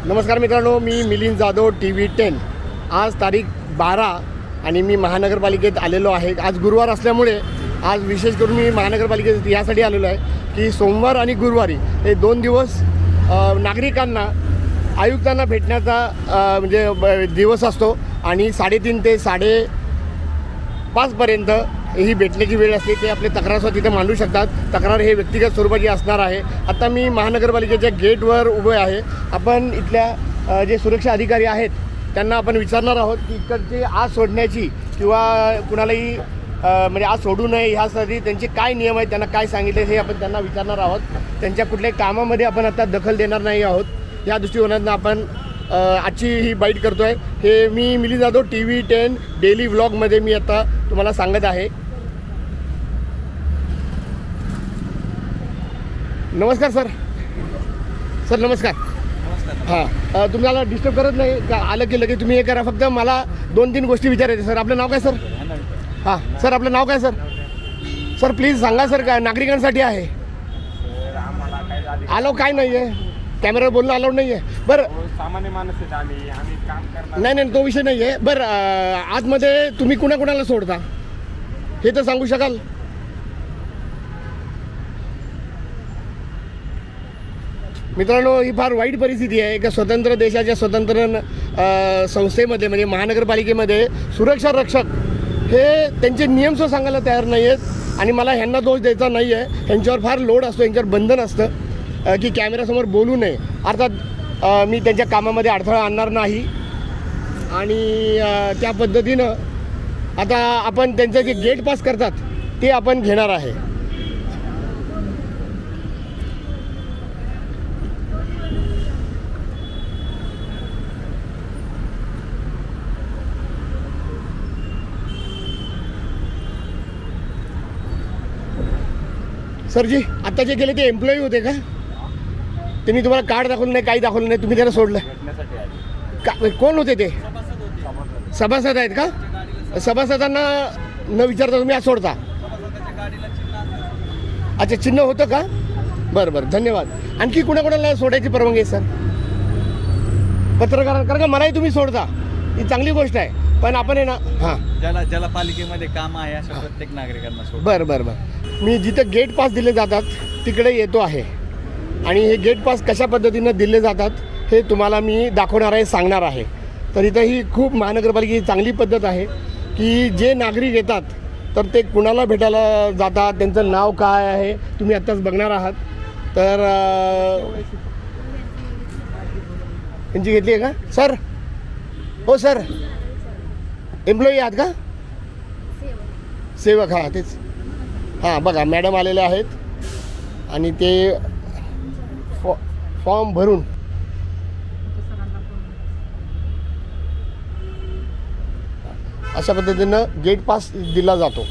नमस्कार मित्रांनो, मी मिलिंद जाधव TV10। आज तारीख 12 आणि मी महानगरपालिकेत आलेलो आहे। आज गुरुवार असल्यामुळे आज विशेष करून मी महानगरपालिकेत यासाठी आलेलो आहे की सोमवार आणि गुरुवारी हे 2 दिवस नागरिकांना आयुक्तांना भेटण्याचा म्हणजे दिवस असतो आणि 3:30 ते 5:30 पर्यंत ही भेटण्याची वेळ असते। ते आपले तक्रार तिथे मांडू शकतात। तक्रार हे व्यक्तिगत स्वरूपाची असणार आहे। आता मी महानगरपालिकेच्या गेटवर उभे आहे। आपण इथल्या जे सुरक्षा अधिकारी आहेत त्यांना आपण विचारणार आहोत की इकडचे आज सोडण्याची किंवा कुणालाही म्हणजे आज सोडू नये ह्यासाठी त्यांचे काय नियम आहेत, त्यांना काय सांगितले हे आपण त्यांना विचारणार आहोत। त्यांच्या कुठल्याही कामामध्ये आपण आता दखल देणार नाही आहोत। या दृष्टिकोनातून आपण आजची ही बाईट करतो आहे। हे मी मिलिंद जाधव TV10 डेली व्लॉगमध्ये मी आता तुम्हाला सांगत आहे। नमस्कार सर। सर नमस्कार। हां, तुम्हाला डिस्टर्ब करत नाही का? आलं की लगेच तुम्ही हे करा। फक्त मला 2-3 गोष्टी विचारायच्या। सर आपलं नाव काय सर? हां सर, आपलं नाव काय सर? सर प्लीज सांगा सर, काय नागरिकांसाठी आहे? आलो काय नाही आहे, कॅमेरा बोलणं अलाउड नाही आहे। बरं सामान्य माणूस आहेत आम्ही काम करणार। नाही तो विषय नाही आहे। बरं आतमध्ये तुम्ही कुणाकुणाला सोडता हे तर सांगू शकाल? मित्रांनो, ही फार वाईट परिस्थिती आहे एका स्वतंत्र देशाच्या स्वतंत्र संस्थेमध्ये म्हणजे महानगरपालिकेमध्ये सुरक्षा रक्षक हे त्यांचे नियमसुद्धा सांगायला तयार नाही आहेत। आणि मला ह्यांना दोष द्यायचा नाही आहे, ह्यांच्यावर फार लोड असतो, ह्यांच्यावर बंधन असतं की कॅमेऱ्यासमोर बोलू नये। अर्थात मी त्यांच्या कामामध्ये अडथळा आणणार नाही आणि त्या पद्धतीनं आता आपण त्यांचं जे गेट पास करतात ते आपण घेणार आहे। सर जी, आता जे गेले ते एम्प्लॉई होते का? त्यांनी तुम्हाला कार्ड दाखवलं नाही, काही दाखवलं नाही, तुम्ही त्यांना सोडलं का? कोण होते ते? सभासद आहेत का? सभासदांना न विचारता तुम्ही आज सोडता? अच्छा, चिन्ह होतं का? बरं बरं, धन्यवाद। आणखी कुणाकुणाला सोडायची परवानगी आहे सर? पत्रकार कारण का मलाही तुम्ही सोडता, ही चांगली गोष्ट आहे। पण आपण आहे ना, हां, ज्याला पालिकेमध्ये काम आहे अशा प्रत्येक नागरिकांना सोड। बरं बरं बरं, मी जिथं गेट पास दिले जातात तिकडे येतो आहे आणि हे गेट पास कशा पद्धतीनं दिले जातात हे तुम्हाला मी दाखवणार आहे, सांगणार आहे। तर इथं ही खूप महानगरपालिकेची चांगली पद्धत आहे की जे नागरिक येतात तर ते कुणाला भेटायला जातात, त्यांचं नाव काय आहे तुम्ही आत्ताच बघणार आहात। तर त्यांची घेतली आहे का सर? हो सर, एम्प्लॉई आहात का? सेवक, हां तेच। हां बघा, मॅडम आलेले आहेत आणि ते फॉर्म भरून अशा पद्धतीनं गेट पास दिला जातो।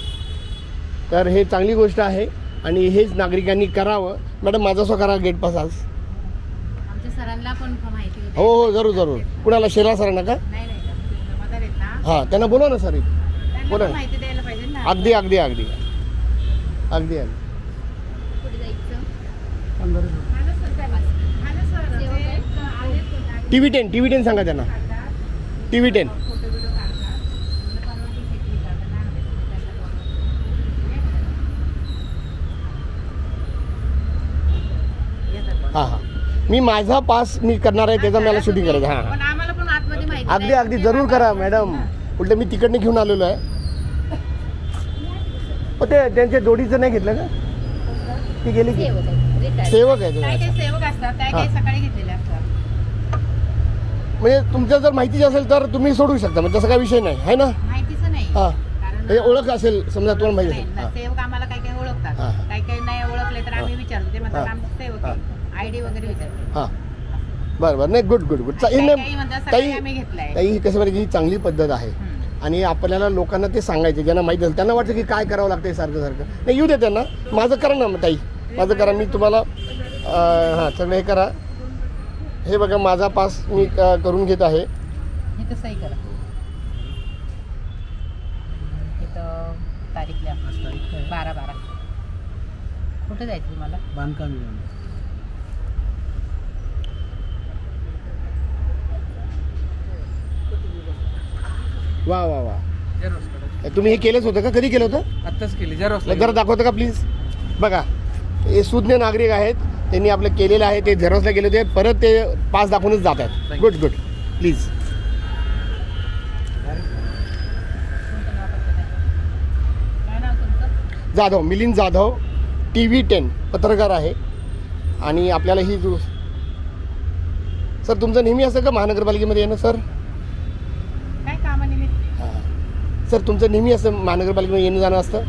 तर हे चांगली गोष्ट आहे आणि हेच नागरिकांनी करावं। मॅडम माझा स्वतः करा गेट पास आज। आमच्या सरांना पण माहिती होती। हो जरूर जरूर। कुणाला? शेला सरांना का? नाही मदर आहेत ना, हां त्यांना बोलवा ना सर, बोला। माहिती द्यायला पाहिजे ना। अगदी अगदी अगदी अगदी अगदी। कुठे जायचं? TV10 सांगा त्यांना, TV10। हां हां, मी माझा पास मी करणार आहे, त्याचा मला शूटिंग करायचं। हां पण आम्हाला पण आतमध्ये माहिती अगदी अगदी जरूर करा मॅडम। उलट मी तिकडनं घेऊन आलेलो आहे। ते त्यांच्या जोडीचं नाही घेतलं का? ती गेली की सेवक आहे काय सेवक असतात, काय सकाळी घेतलेले असतात। म्हणजे तुमच्या जर माहितीच असेल तर तुम्ही सोडू शकता, म्हणजे तसं काही विषय नाही आहे ना? माहितीच नाही। हां, हे ओळख असेल समजा तुम्हाला माहिती असेल। सेवक आम्हाला काय ओळखतात, काय नाही ओळखले तर आम्ही विचारतो, ते म्हणतात आमचे सेवक आहे, ID वगैरे विचारतो। हां बरं बरं, नाही गुड गुड गुड। ताई कसं बरं, ही चांगली पद्धत आहे आणि आपल्याला लोकांना ते सांगायचे ज्यांना माहीत असेल। त्यांना वाटतं की काय करावं लागतं सारखं सारखं, नाही येऊ दे त्यांना। माझं करा ना ताई, माझं करा, मी तुम्हाला हां सगळं हे करा। हे बघा, माझा पास मी करून घेत आहे। सही करा, तारीख लिहा 12/12। कुठे जायचं तुम्हाला? बांधकाम वा वा वा. झेरॉक्स काढायचे. तुम्ही हे केलंच होतं का? कधी केलं होतं? आत्ताच केली झेरॉक्स. जरा दाखवतं का प्लीज? बघा, हे सुज्ञ नागरिक आहेत, त्यांनी आपलं केलेलं आहे, ते झेरॉक्सला गेले होते, परत ते पास दाखवूनच जात आहेत. Good good. प्लीज. काय नाव तुमचं? जाधव, मिलिंद जाधव, TV10 पत्रकार आहे. आणि आपल्याला ही जो सर तुमचं नेहमी असं का महानगरपालिकेमध्ये येणं सर? काय कामानिमित्त? हां सर, तुमचं नेहमी असं महानगरपालिकेमध्ये येणं जाणं असतं?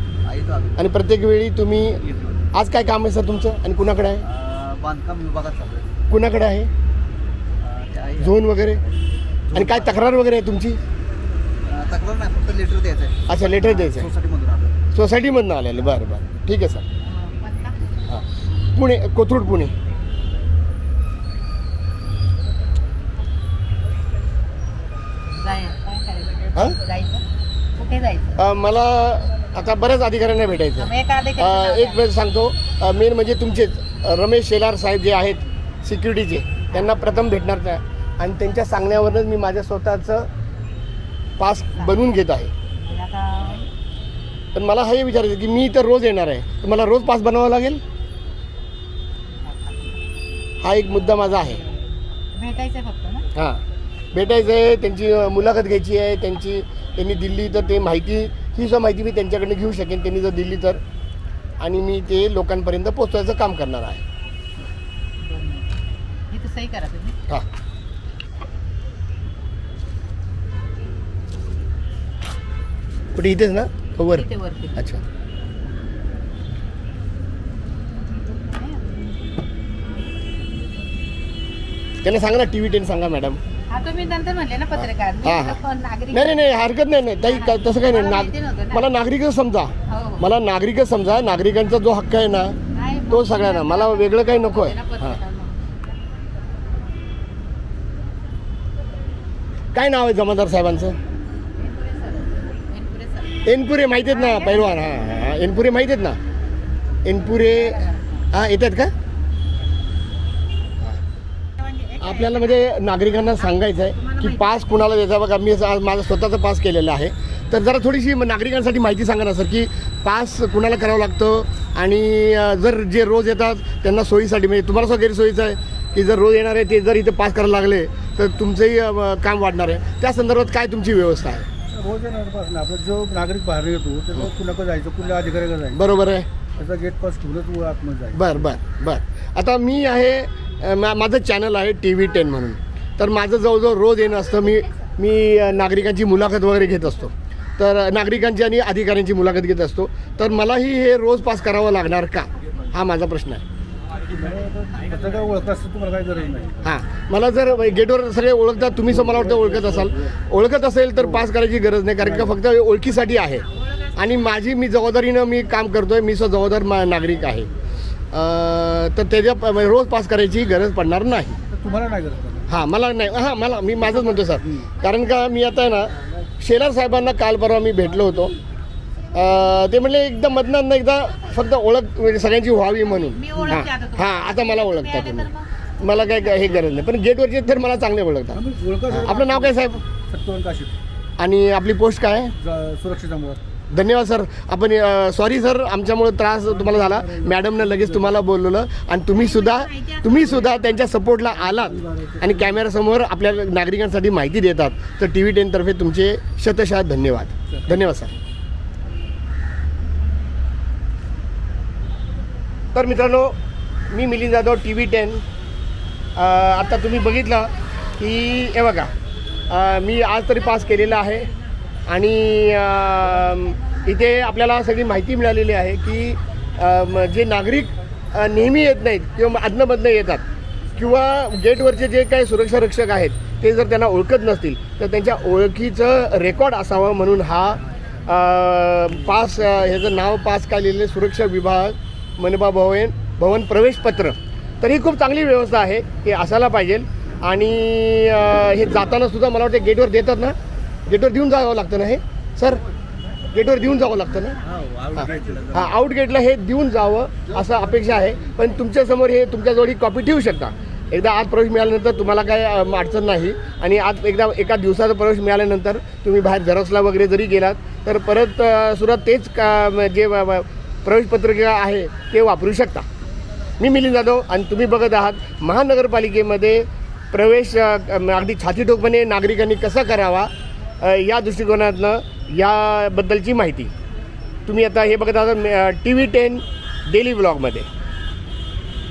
आणि प्रत्येक वेळी तुम्ही, आज काय काम आहे सर तुमचं आणि कुणाकडे आहे? बांधकाम विभागात चालू आहे. कुणाकडे आहे? झोन वगैरे? आणि काय तक्रार वगैरे आहे तुमची? तक्रार नाही, फक्त लेटर द्यायचं आहे. अच्छा, लेटर द्यायचं आहे. सोसायटीमधून आलं. सोसायटीमधनं आलेलं. बरं बरं, ठीक आहे सर. पत्ता? हां, पुणे, कोथरूड, पुणे. काय करायचं? हां, जायचं? कुठे जायचं? मला आता बऱ्याच अधिकाऱ्यांना भेटायचं. मग एका अधिकाऱ्याचं एक वेळ सांगतो, मेन म्हणजे तुमचेच रमेश शेलार साहेब जे आहेत सिक्युरिटीचे, त्यांना प्रथम भेटणार त्या, आणि त्यांच्या सांगण्यावरच मी माझ्या स्वतःचं पास बनवून घेत आहे. नाव. आता पण मला हे विचारायचं की मी तर रोज येणार आहे, तर मला रोज पास बनवावा लागेल? हा एक मुद्दा माझा आहे. भेटायचं फक्त ना? हां, भेटायचं आहे, त्यांची मुलाखत घ्यायची आहे, त्यांनी दिली तर ते माहिती, ही सुद्धा माहिती मी त्यांच्याकडनं घेऊ शकेन, त्यांनी जर दिली तर, आणि मी ते लोकांपर्यंत पोचवायचं काम करणार आहे. इथं सही करा तुम्ही. हां, कुठे? इथेच ना? वर? इथे वरती. अच्छा. त्यांना सांगा ना, TV10 सांगा मॅडम. हा तुम्ही नंतर म्हणले ना पत्रकार. मी हां, म्हटलं पण नागरिक. नाही नाही, हरकत नाही. नाही ताई, तसं काही मला माहिती नाही. नव्हतं ना. मला नागरिकच समजा, हो. मला नागरिकच समजा. नागरिकांचा जो हक्क आहे ना, नाही, तो मग सगळ्यांना, मला वेगळं काही नको आहे. ना हां, पत्रकार म्हणून. काय नाव आहे जमादार साहेबांचं? एनपुरे सर. एनपुरे माहिती आहेत ना पैलवान? हां हां, एनपुरे माहिती आहेत ना? एनपुरे हां, येतात का? आपल्याला म्हणजे नागरिकांना सांगायचं आहे की पास कुणाला द्यायचा. बघा, मी आज माझा स्वतःचा पास केलेला आहे, तर जरा थोडीशी नागरिकांसाठी माहिती सांगा ना सर, की पास कुणाला करावं लागतं, आणि जर जे रोज येतात त्यांना सोयीसाठी, म्हणजे तुम्हाला सुद्धा गैरसोयीचं आहे की जर रोज येणार आहे ते जर इथं पास करायला लागले तर तुमचंही काम वाढणार आहे. त्या संदर्भात काय तुमची व्यवस्था आहे? रोज येणारपासून आपला जो नागरिक बाहेर येतो त्याचं कुणाकडे जायचं, कुठल्या अधिकाऱ्याकडे जायचं, बरोबर आहे. त्याचा गेट पास ठेवूनच आतमध्ये जायचं. बरं बरं बरं. आता मी आहे, माझं चॅनल आहे TV10 म्हणून, तर माझं जवळजवळ रोज येणं असतं. मी नागरिकांची मुलाखत वगैरे घेत असतो, तर नागरिकांची आणि अधिकाऱ्यांची मुलाखत घेत असतो, तर मलाही हे रोज पास करावं लागणार का, हा माझा प्रश्न आहे. पत्रकार ओळखत असतं, तुम्हाला काही गरज नाही. हां, मला जर गेटवर सगळे ओळखतात, तुम्ही मला वाटतं ओळखत असेल तर पास करायची गरज नाही, कारण का फक्त ओळखीसाठी आहे. आणि मी जबाबदारीनं मी काम करतो आहे, मी जबाबदार नागरिक आहे, तर त्याच्या रोज पास करायची गरज पडणार नाही. तर तुम्हाला नाही गरज. हां, मला नाही. हां, मी माझंच म्हणतो सर, कारण का मी आता आहे ना, शेलार साहेबांना काल परवा मी भेटलो होतो, ते म्हणले एकदम मधनं एकदा फक्त ओळख म्हणजे सगळ्यांची व्हावी म्हणून. मी ओळखते आता तुम्हाला. हां, आता मला ओळखता तुम्ही आले तुम्ही, तर मला काय हे गरज नाही, पण गेटवरचे तर मला चांगले ओळखतात. आपलं नाव काय साहेब? सत्यवान काशीद, आणि आपली पोस्ट काय आहे? सुरक्षित जमावर. धन्यवाद सर. आपण सॉरी सर, आमच्यामुळे त्रास तुम्हाला झाला. मॅडमनं लगेच तुम्हाला बोलवलं, आणि तुम्ही सुद्धा त्यांच्या सपोर्टला आलात आणि कॅमेऱ्यासमोर आपल्या नागरिकांसाठी माहिती देतात, तर TV10 तर्फे तुमचे शतशः धन्यवाद. धन्यवाद सर. तर मित्रांनो, मी मिलिंद जाधव, TV10. आता तुम्ही बघितलं की हे बघा, मी आज तरी पास केलेला आहे, आणि इथे आपल्याला सगळी माहिती मिळालेली आहे की जे नागरिक नेहमी येत नाहीत किंवा अदनमधनं येतात, किंवा गेटवरचे जे काही सुरक्षा रक्षक आहेत ते जर त्यांना ओळखत नसतील, तर त्यांच्या ओळखीचं रेकॉर्ड असावं म्हणून हा पास, ह्याचं नाव पास काढलेले सुरक्षा विभाग मनपा भवन प्रवेशपत्र. तर ही खूप चांगली व्यवस्था आहे, हे असायला पाहिजे. आणि हे जाताना सुद्धा मला वाटतं गेटवर देतात ना, गेटवर देऊन जावं लागतं ना हे सर? गेटवर देऊन जावं लागतं ना? हां, आउट गेटला हे देऊन जावं असं अपेक्षा आहे. पण तुमच्यासमोर हे तुमच्याजवळ ही कॉपी ठेवू शकता. एकदा आज प्रवेश मिळाल्यानंतर तुम्हाला काय अडचण नाही आणि आज एकदा एका दिवसाचा प्रवेश मिळाल्यानंतर तुम्ही बाहेर झेरॉक्सला वगैरे जरी गेलात तर परत सुद्धा तेच जे प्रवेश पत्रिका आहे ते वापरू शकता. मी मिलिंद जाधव आणि तुम्ही बघत आहात महानगरपालिकेमध्ये प्रवेश अगदी छातीठोकपणे नागरिकांनी कसा करावा या दृष्टिकोनातनं याबद्दलची माहिती. तुम्ही आता हे बघत आहात TV10 डेली ब्लॉगमध्ये.